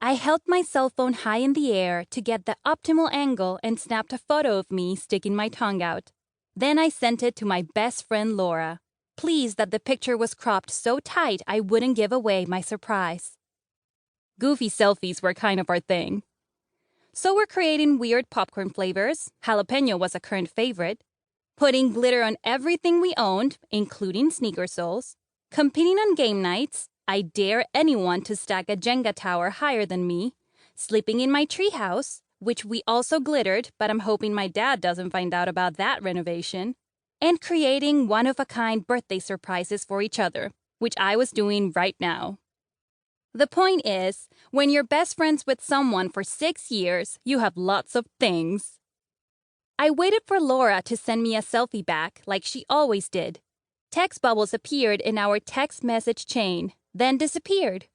I held my cell phone high in the air to get the optimal angle and snapped a photo of me sticking my tongue out. Then I sent it to my best friend Laura, pleased that the picture was cropped so tight I wouldn't give away my surprise. Goofy selfies were kind of our thing. So we're creating weird popcorn flavors, jalapeno was a current favorite, putting glitter on everything we owned, including sneaker soles, competing on game nights, I dare anyone to stack a Jenga tower higher than me, sleeping in my treehouse, which we also glittered, but I'm hoping my dad doesn't find out about that renovation, and creating one-of-a-kind birthday surprises for each other, which I was doing right now. The point is, when you're best friends with someone for 6 years, you have lots of things. I waited for Laura to send me a selfie back, like she always did. Text bubbles appeared in our text message chain, then disappeared.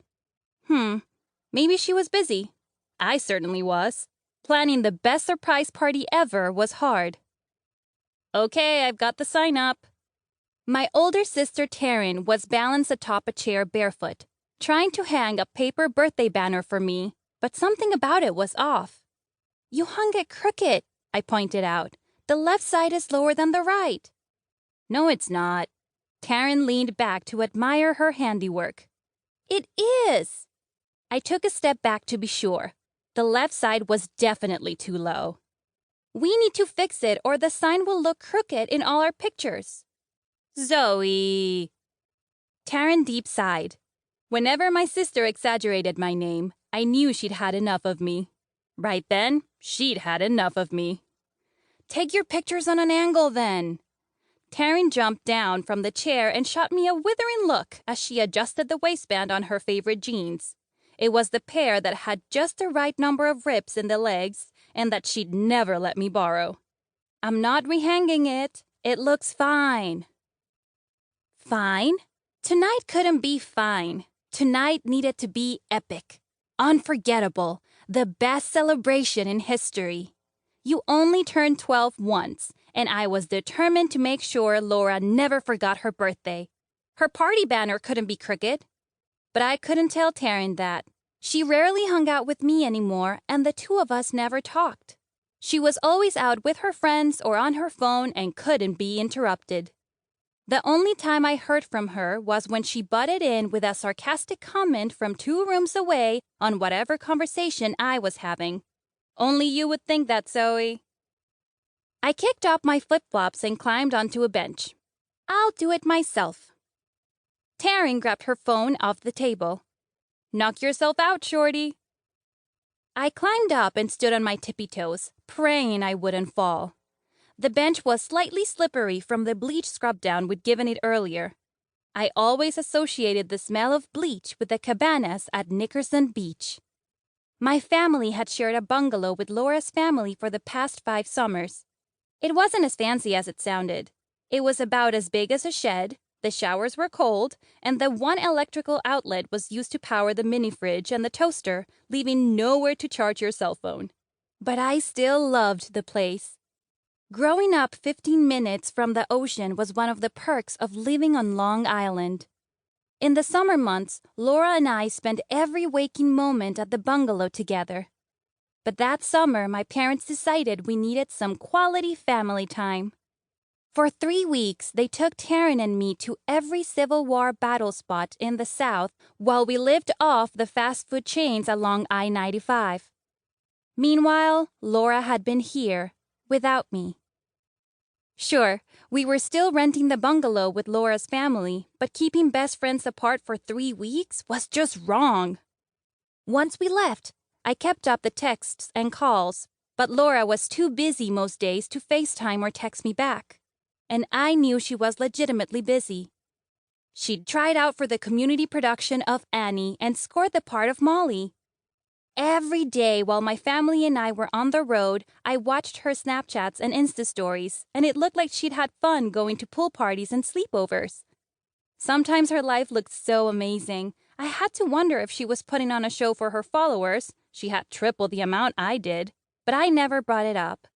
Maybe she was busy. I certainly was. Planning the best surprise party ever was hard. Okay, I've got the sign up. My older sister Taryn was balanced atop a chair barefoot, trying to hang a paper birthday banner for me, but something about it was off. You hung it crooked, I pointed out. The left side is lower than the right. No, it's not. Taryn leaned back to admire her handiwork. It is. I took a step back to be sure. The left side was definitely too low. We need to fix it or the sign will look crooked in all our pictures. Zoe. Taryn deep sighed. Whenever my sister exaggerated my name, I knew she'd had enough of me. Right then, she'd had enough of me. Take your pictures on an angle then. Taryn jumped down from the chair and shot me a withering look as she adjusted the waistband on her favorite jeans. It was the pair that had just the right number of rips in the legs and that she'd never let me borrow. I'm not rehanging it. It looks fine. Fine? Tonight couldn't be fine. Tonight needed to be epic. Unforgettable. The best celebration in history. You only turned 12 once, and I was determined to make sure Laura never forgot her birthday. Her party banner couldn't be crooked. But I couldn't tell Taryn that. She rarely hung out with me anymore, and the two of us never talked. She was always out with her friends or on her phone and couldn't be interrupted. The only time I heard from her was when she butted in with a sarcastic comment from 2 rooms away on whatever conversation I was having. Only you would think that, Zoe. I kicked off my flip-flops and climbed onto a bench. I'll do it myself. Taryn grabbed her phone off the table. Knock yourself out, shorty. I climbed up and stood on my tippy toes, praying I wouldn't fall. The bench was slightly slippery from the bleach scrub down we'd given it earlier. I always associated the smell of bleach with the cabanas at Nickerson Beach. My family had shared a bungalow with Laura's family for the past 5 summers. It wasn't as fancy as it sounded. It was about as big as a shed, the showers were cold, and the one electrical outlet was used to power the mini fridge and the toaster, leaving nowhere to charge your cell phone. But I still loved the place. Growing up 15 minutes from the ocean was one of the perks of living on Long Island. In the summer months, Laura and I spent every waking moment at the bungalow together. But that summer, my parents decided we needed some quality family time. For 3 weeks, they took Taryn and me to every Civil War battle spot in the South while we lived off the fast food chains along I-95. Meanwhile, Laura had been here, without me. Sure, we were still renting the bungalow with Laura's family, but keeping best friends apart for 3 weeks was just wrong. Once we left, I kept up the texts and calls, but Laura was too busy most days to FaceTime or text me back. And I knew she was legitimately busy. She'd tried out for the community production of Annie and scored the part of Molly. Every day while my family and I were on the road, I watched her Snapchats and Insta stories, and it looked like she'd had fun going to pool parties and sleepovers. Sometimes her life looked so amazing. I had to wonder if she was putting on a show for her followers. She had triple the amount I did, but I never brought it up.